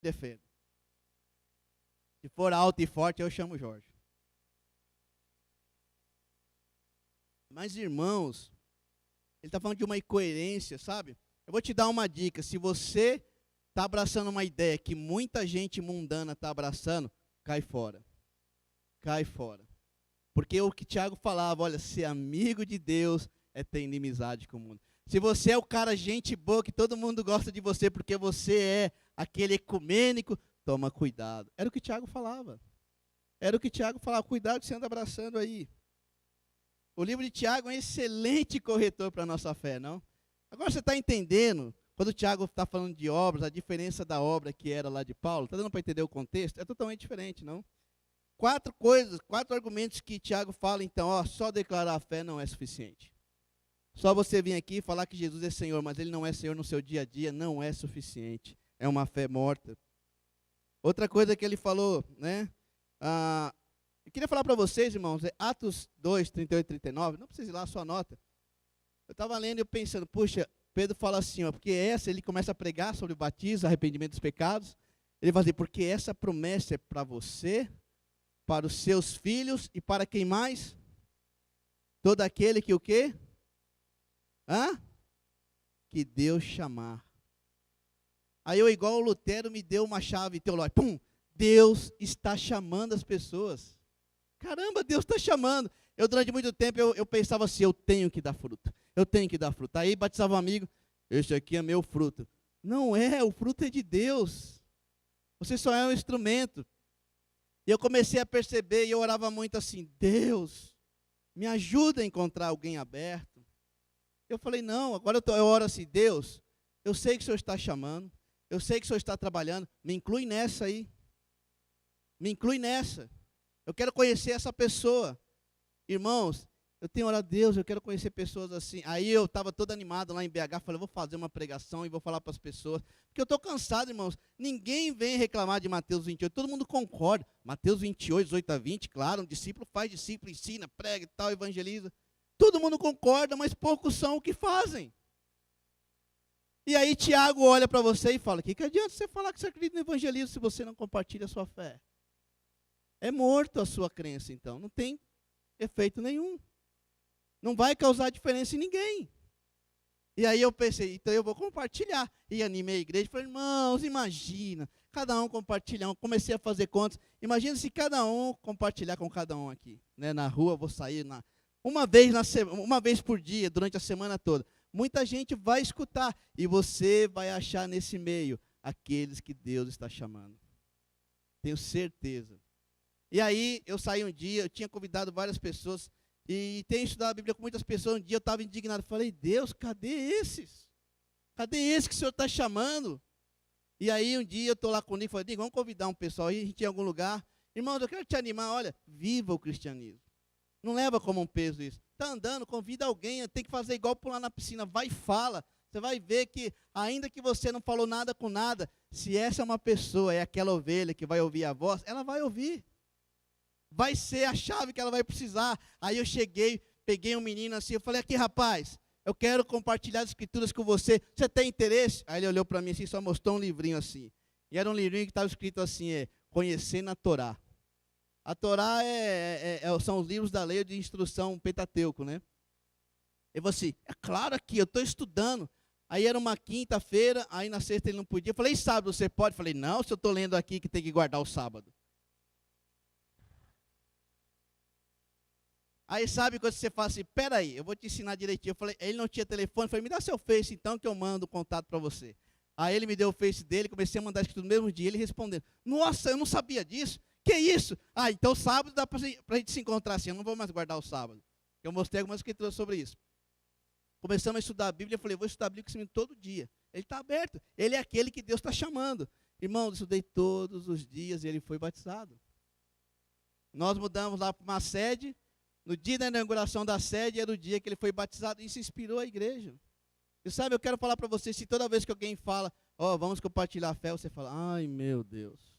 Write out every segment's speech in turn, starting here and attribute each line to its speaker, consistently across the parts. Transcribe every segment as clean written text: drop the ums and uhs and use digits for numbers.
Speaker 1: defendo. Se for alto e forte, eu chamo o Jorge. Mas, irmãos, ele está falando de uma incoerência, sabe? Eu vou te dar uma dica. Se você está abraçando uma ideia que muita gente mundana está abraçando, cai fora. Cai fora. Porque o que Tiago falava, olha, ser amigo de Deus é ter inimizade com o mundo. Se você é o cara gente boa, que todo mundo gosta de você porque você é aquele ecumênico, toma cuidado. Era o que Tiago falava. Era o que Tiago falava, cuidado que você anda abraçando aí. O livro de Tiago é um excelente corretor para a nossa fé, não? Agora você está entendendo, quando o Tiago está falando de obras, a diferença da obra que era lá de Paulo, está dando para entender o contexto? É totalmente diferente, não? 4 argumentos que Tiago fala, então, ó, só declarar a fé não é suficiente. Só você vir aqui e falar que Jesus é Senhor, mas Ele não é Senhor no seu dia a dia, não é suficiente. É uma fé morta. Outra coisa que ele falou, né? Eu queria falar para vocês, irmãos, Atos 2, 38 e 39, não precisa ir lá, só anota. Eu estava lendo e pensando, puxa, Pedro fala assim, ó, porque ele começa a pregar sobre o batismo, arrependimento dos pecados. Ele vai dizer, porque essa promessa é para você, para os seus filhos e para quem mais? Todo aquele que o quê? Que Deus chamar. Aí eu, igual o Lutero, me deu uma chave teológica. Pum! Deus está chamando as pessoas. Caramba, Deus está chamando. Eu, durante muito tempo, eu pensava assim, eu tenho que dar fruto. Eu tenho que dar fruto. Aí batizava um amigo, esse aqui é meu fruto. Não é, o fruto é de Deus. Você só é um instrumento. E eu comecei a perceber, e eu orava muito assim, Deus, me ajuda a encontrar alguém aberto. Eu falei, não, agora eu oro assim, Deus, eu sei que o Senhor está chamando, eu sei que o Senhor está trabalhando, me inclui nessa aí. Me inclui nessa. Eu quero conhecer essa pessoa. Irmãos, eu tenho orado a Deus, eu quero conhecer pessoas assim. Aí eu estava todo animado lá em BH, falei, vou fazer uma pregação e vou falar para as pessoas. Porque eu estou cansado, irmãos. Ninguém vem reclamar de Mateus 28, todo mundo concorda. Mateus 28, 18 a 20, claro, um discípulo faz discípulo, ensina, prega e tal, evangeliza. Todo mundo concorda, mas poucos são o que fazem. E aí Tiago olha para você e fala, que adianta você falar que você acredita no evangelismo se você não compartilha a sua fé? É morto a sua crença, então. Não tem efeito nenhum. Não vai causar diferença em ninguém. E aí eu pensei, então eu vou compartilhar. E animei a igreja, falei, irmãos, imagina, cada um compartilhar. Comecei a fazer contas. Imagina se cada um compartilhar com cada um aqui. Né? Na rua, vou sair uma vez por dia, durante a semana toda. Muita gente vai escutar. E você vai achar nesse meio aqueles que Deus está chamando. Tenho certeza. E aí, eu saí um dia, eu tinha convidado várias pessoas, e tenho estudado a Bíblia com muitas pessoas, um dia eu estava indignado, falei, Deus, cadê esses? Cadê esses que o Senhor está chamando? E aí, um dia eu estou lá com o Nico, falei, vamos convidar um pessoal aí, a gente ia em algum lugar. Irmãos, eu quero te animar, olha, viva o cristianismo. Não leva como um peso isso. Está andando, convida alguém, tem que fazer igual pular na piscina, vai e fala. Você vai ver que, ainda que você não falou nada com nada, se essa é uma pessoa, é aquela ovelha que vai ouvir a voz, ela vai ouvir. Vai ser a chave que ela vai precisar. Aí eu cheguei, peguei um menino assim, eu falei, aqui rapaz, eu quero compartilhar as escrituras com você, você tem interesse? Aí ele olhou para mim assim, só mostrou um livrinho assim. E era um livrinho que estava escrito assim, Conhecendo a Torá. A Torá são os livros da lei de instrução Pentateuco, né? Eu falei assim, é claro aqui, eu estou estudando. Aí era uma quinta-feira, aí na sexta ele não podia. Eu falei, sábado você pode? Eu falei, não, se eu estou lendo aqui que tem que guardar o sábado. Aí sabe quando você fala assim, peraí, eu vou te ensinar direitinho. Eu falei, ele não tinha telefone, eu falei, me dá seu Face então que eu mando o contato para você. Aí ele me deu o Face dele, comecei a mandar escrito no mesmo dia, ele respondendo, nossa, eu não sabia disso, que isso? Então sábado dá para a gente se encontrar assim, eu não vou mais guardar o sábado. Eu mostrei algumas escrituras sobre isso. Começamos a estudar a Bíblia, eu falei, vou estudar a Bíblia todo dia. Ele está aberto, ele é aquele que Deus está chamando. Irmão, eu estudei todos os dias e ele foi batizado. Nós mudamos lá para uma sede. No dia da inauguração da sede, era o dia que ele foi batizado. Isso inspirou a igreja. E sabe, eu quero falar para você, se toda vez que alguém fala, vamos compartilhar a fé, você fala, ai meu Deus.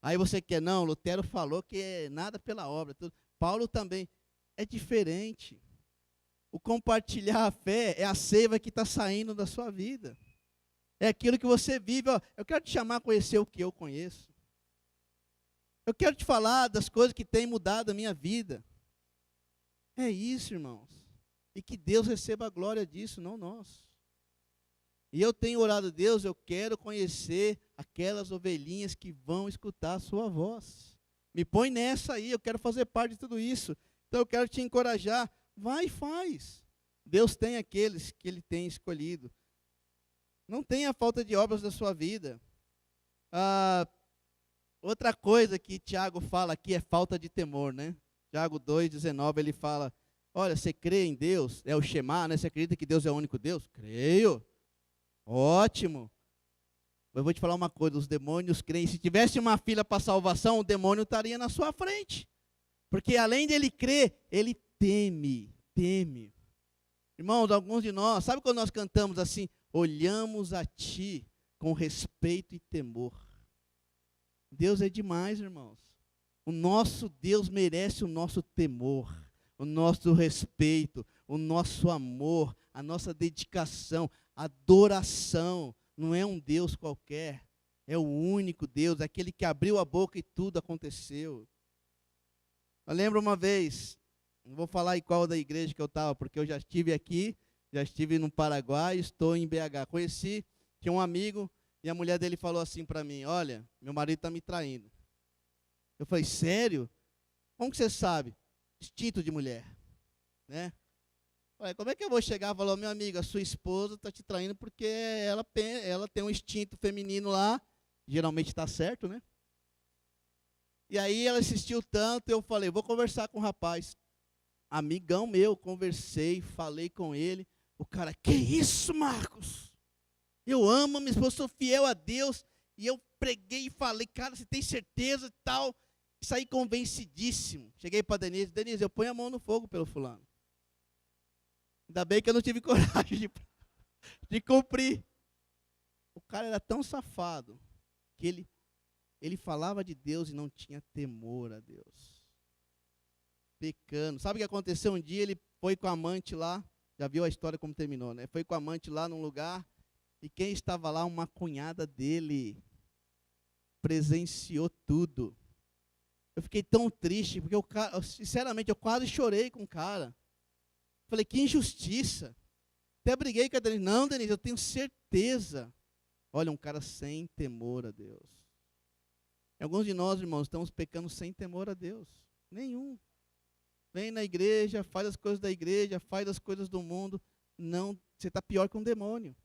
Speaker 1: Aí você quer, não, Lutero falou que é nada pela obra. Paulo também. É diferente. O compartilhar a fé é a seiva que está saindo da sua vida. É aquilo que você vive. Ó, eu quero te chamar a conhecer o que eu conheço. Eu quero te falar das coisas que têm mudado a minha vida. É isso, irmãos. E que Deus receba a glória disso, não nós. E eu tenho orado a Deus, eu quero conhecer aquelas ovelhinhas que vão escutar a sua voz. Me põe nessa aí, eu quero fazer parte de tudo isso. Então eu quero te encorajar. Vai e faz. Deus tem aqueles que Ele tem escolhido. Não tenha falta de obras da sua vida. Outra coisa que Tiago fala aqui é falta de temor, né? Tiago 2,19, ele fala, olha, você crê em Deus? É o Shema, né? Você acredita que Deus é o único Deus? Creio. Ótimo. Eu vou te falar uma coisa, os demônios creem. Se tivesse uma fila para salvação, o demônio estaria na sua frente. Porque além dele crer, ele teme. Irmãos, alguns de nós, sabe quando nós cantamos assim? Olhamos a ti com respeito e temor. Deus é demais, irmãos. O nosso Deus merece o nosso temor, o nosso respeito, o nosso amor, a nossa dedicação, adoração. Não é um Deus qualquer, é o único Deus, aquele que abriu a boca e tudo aconteceu. Eu lembro uma vez, não vou falar em qual da igreja que eu estava, porque eu já estive aqui, já estive no Paraguai, estou em BH. Conheci, tinha um amigo, e a mulher dele falou assim para mim, olha, meu marido está me traindo. Eu falei, sério? Como que você sabe? Instinto de mulher, né? Falei, como é que eu vou chegar e falar, meu amigo, a sua esposa está te traindo porque ela tem um instinto feminino lá, geralmente está certo, né? E aí ela insistiu tanto, eu falei, vou conversar com o rapaz. Amigão meu, conversei, falei com ele. O cara, que isso, Marcos? Eu amo a minha esposa, sou fiel a Deus. E eu preguei e falei, cara, você tem certeza e tal? Saí convencidíssimo. Cheguei para Denise, eu ponho a mão no fogo pelo fulano. Ainda bem que eu não tive coragem de cumprir. O cara era tão safado que ele falava de Deus e não tinha temor a Deus. Pecando. Sabe o que aconteceu um dia? Ele foi com a amante lá. Já viu a história como terminou, né? Foi com a amante lá num lugar. E quem estava lá? Uma cunhada dele. Presenciou tudo. Eu fiquei tão triste, porque sinceramente, eu quase chorei com o cara. Falei, que injustiça. Até briguei com a Denise. Não, Denise, eu tenho certeza. Olha, um cara sem temor a Deus. Alguns de nós, irmãos, estamos pecando sem temor a Deus. Nenhum. Vem na igreja, faz as coisas da igreja, faz as coisas do mundo. Não, você está pior que um demônio.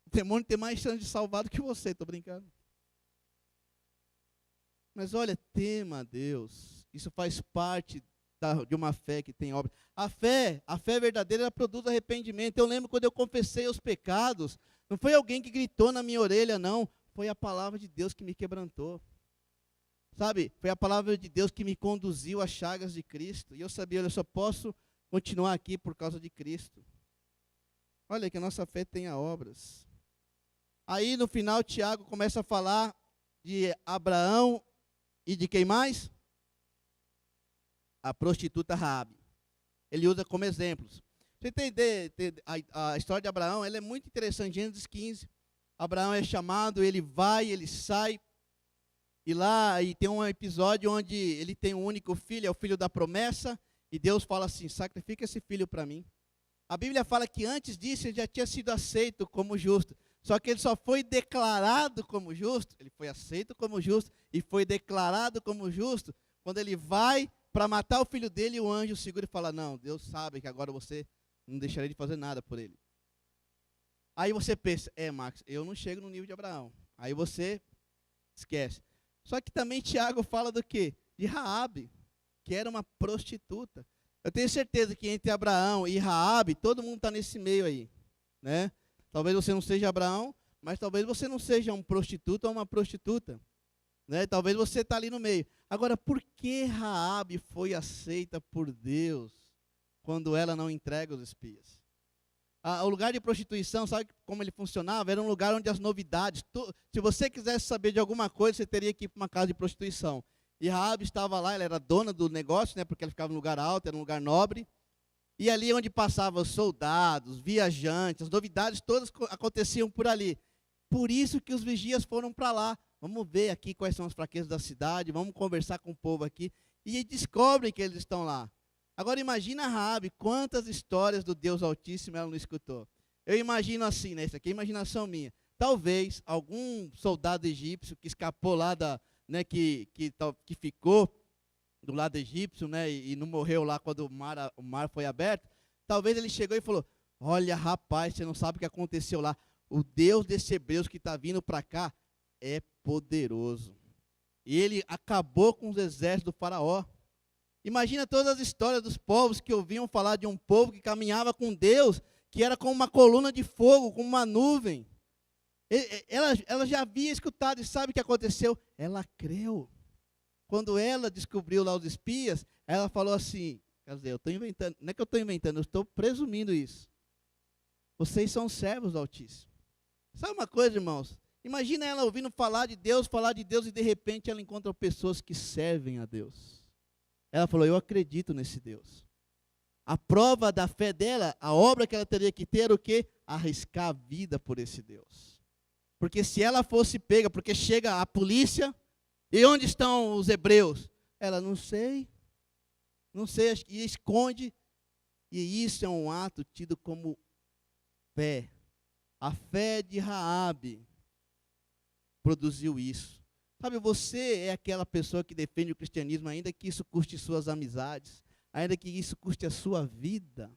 Speaker 1: O demônio tem mais chance de salvar do que você, estou brincando. Mas olha, tema a Deus. Isso faz parte de uma fé que tem obra. A fé verdadeira, ela produz arrependimento. Eu lembro quando eu confessei os pecados, não foi alguém que gritou na minha orelha, não. Foi a palavra de Deus que me quebrantou. Sabe, foi a palavra de Deus que me conduziu às chagas de Cristo. E eu sabia, eu só posso continuar aqui por causa de Cristo. Olha que a nossa fé tenha obras. Aí no final Tiago começa a falar de Abraão e de quem mais? A prostituta Raabe. Ele usa como exemplos. Você entender a história de Abraão, ela é muito interessante. Gênesis 15, Abraão é chamado, ele vai, ele sai. E lá e tem um episódio onde ele tem um único filho, é o filho da promessa. E Deus fala assim, sacrifica esse filho para mim. A Bíblia fala que antes disso ele já tinha sido aceito como justo. Só que ele só foi declarado como justo, ele foi aceito como justo e foi declarado como justo quando ele vai para matar o filho dele e o anjo segura e fala, não, Deus sabe que agora você não deixaria de fazer nada por ele. Aí você pensa, Marcos, eu não chego no nível de Abraão. Aí você esquece. Só que também Tiago fala do quê? De Raabe, que era uma prostituta. Eu tenho certeza que entre Abraão e Raabe, todo mundo está nesse meio aí, né? Talvez você não seja Abraão, mas talvez você não seja um prostituto ou uma prostituta, né? Talvez você está ali no meio. Agora, por que Raabe foi aceita por Deus quando ela não entrega os espias? O lugar de prostituição, sabe como ele funcionava? Era um lugar onde as novidades, se você quisesse saber de alguma coisa, você teria que ir para uma casa de prostituição. E Raabe estava lá, ela era dona do negócio, né, porque ela ficava num lugar alto, era um lugar nobre. E ali onde passavam os soldados, viajantes, as novidades todas aconteciam por ali. Por isso que os vigias foram para lá. Vamos ver aqui quais são as fraquezas da cidade, vamos conversar com o povo aqui. E descobrem que eles estão lá. Agora imagina a Raabe, quantas histórias do Deus Altíssimo ela não escutou. Eu imagino assim, né? Isso aqui é imaginação minha. Talvez algum soldado egípcio que escapou lá que ficou do lado egípcio, né? E não morreu lá quando o mar foi aberto. Talvez ele chegou e falou: olha, rapaz, você não sabe o que aconteceu lá. O Deus desses hebreus que está vindo para cá é poderoso. E ele acabou com os exércitos do faraó. Imagina todas as histórias dos povos que ouviam falar de um povo que caminhava com Deus, que era como uma coluna de fogo, como uma nuvem. Ela já havia escutado e sabe o que aconteceu? Ela creu. Quando ela descobriu lá os espias, ela falou assim, quer dizer, eu estou inventando, não é que eu estou inventando, eu estou presumindo isso. Vocês são servos do Altíssimo. Sabe uma coisa, irmãos? Imagina ela ouvindo falar de Deus, e de repente ela encontra pessoas que servem a Deus. Ela falou: eu acredito nesse Deus. A prova da fé dela, a obra que ela teria que ter era o quê? Arriscar a vida por esse Deus. Porque se ela fosse pega, porque chega a polícia, e onde estão os hebreus? Ela, não sei, e esconde. E isso é um ato tido como fé. A fé de Raabe produziu isso. Sabe, você é aquela pessoa que defende o cristianismo, ainda que isso custe suas amizades, ainda que isso custe a sua vida.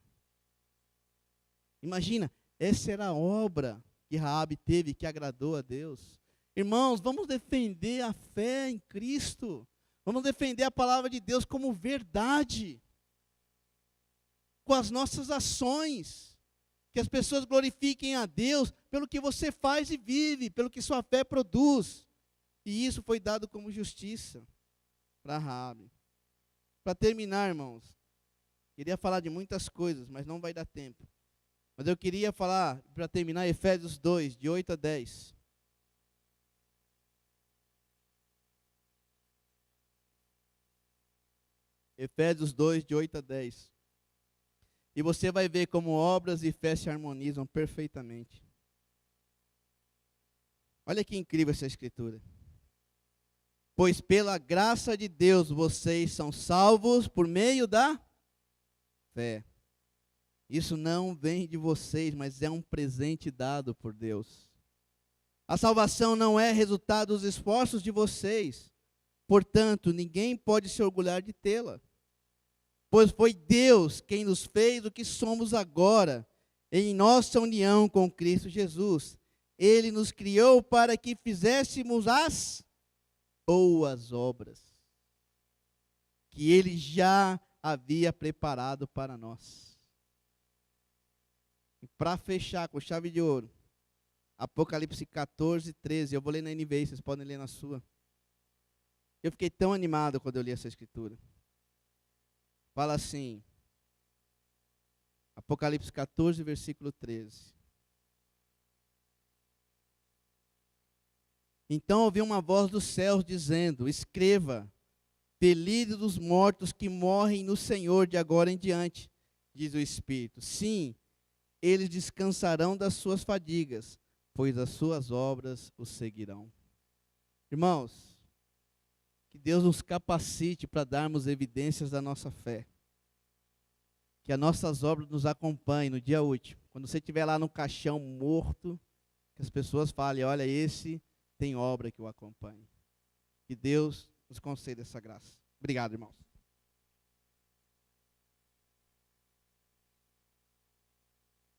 Speaker 1: Imagina, essa era a obra que Raabe teve, que agradou a Deus. Irmãos, vamos defender a fé em Cristo. Vamos defender a palavra de Deus como verdade. Com as nossas ações. Que as pessoas glorifiquem a Deus pelo que você faz e vive, pelo que sua fé produz. E isso foi dado como justiça para Raabe. Para terminar, irmãos, queria falar de muitas coisas, mas não vai dar tempo. Mas eu queria falar, para terminar, Efésios 2, de 8 a 10. Efésios 2, de 8 a 10. E você vai ver como obras e fé se harmonizam perfeitamente. Olha que incrível essa escritura. Pois pela graça de Deus vocês são salvos por meio da fé. Isso não vem de vocês, mas é um presente dado por Deus. A salvação não é resultado dos esforços de vocês. Portanto, ninguém pode se orgulhar de tê-la. Pois foi Deus quem nos fez o que somos agora, em nossa união com Cristo Jesus. Ele nos criou para que fizéssemos as boas obras que Ele já havia preparado para nós. E para fechar com chave de ouro, Apocalipse 14, 13. Eu vou ler na NVI, vocês podem ler na sua. Eu fiquei tão animado quando eu li essa escritura. Fala assim, Apocalipse 14, versículo 13. Então ouvi uma voz dos céus dizendo: escreva, felizes os mortos que morrem no Senhor de agora em diante, diz o Espírito. Sim, eles descansarão das suas fadigas, pois as suas obras os seguirão. Irmãos, que Deus nos capacite para darmos evidências da nossa fé. Que as nossas obras nos acompanhem no dia útil. Quando você estiver lá no caixão morto, que as pessoas falem: olha, esse tem obra que o acompanha. Que Deus nos conceda essa graça. Obrigado, irmãos.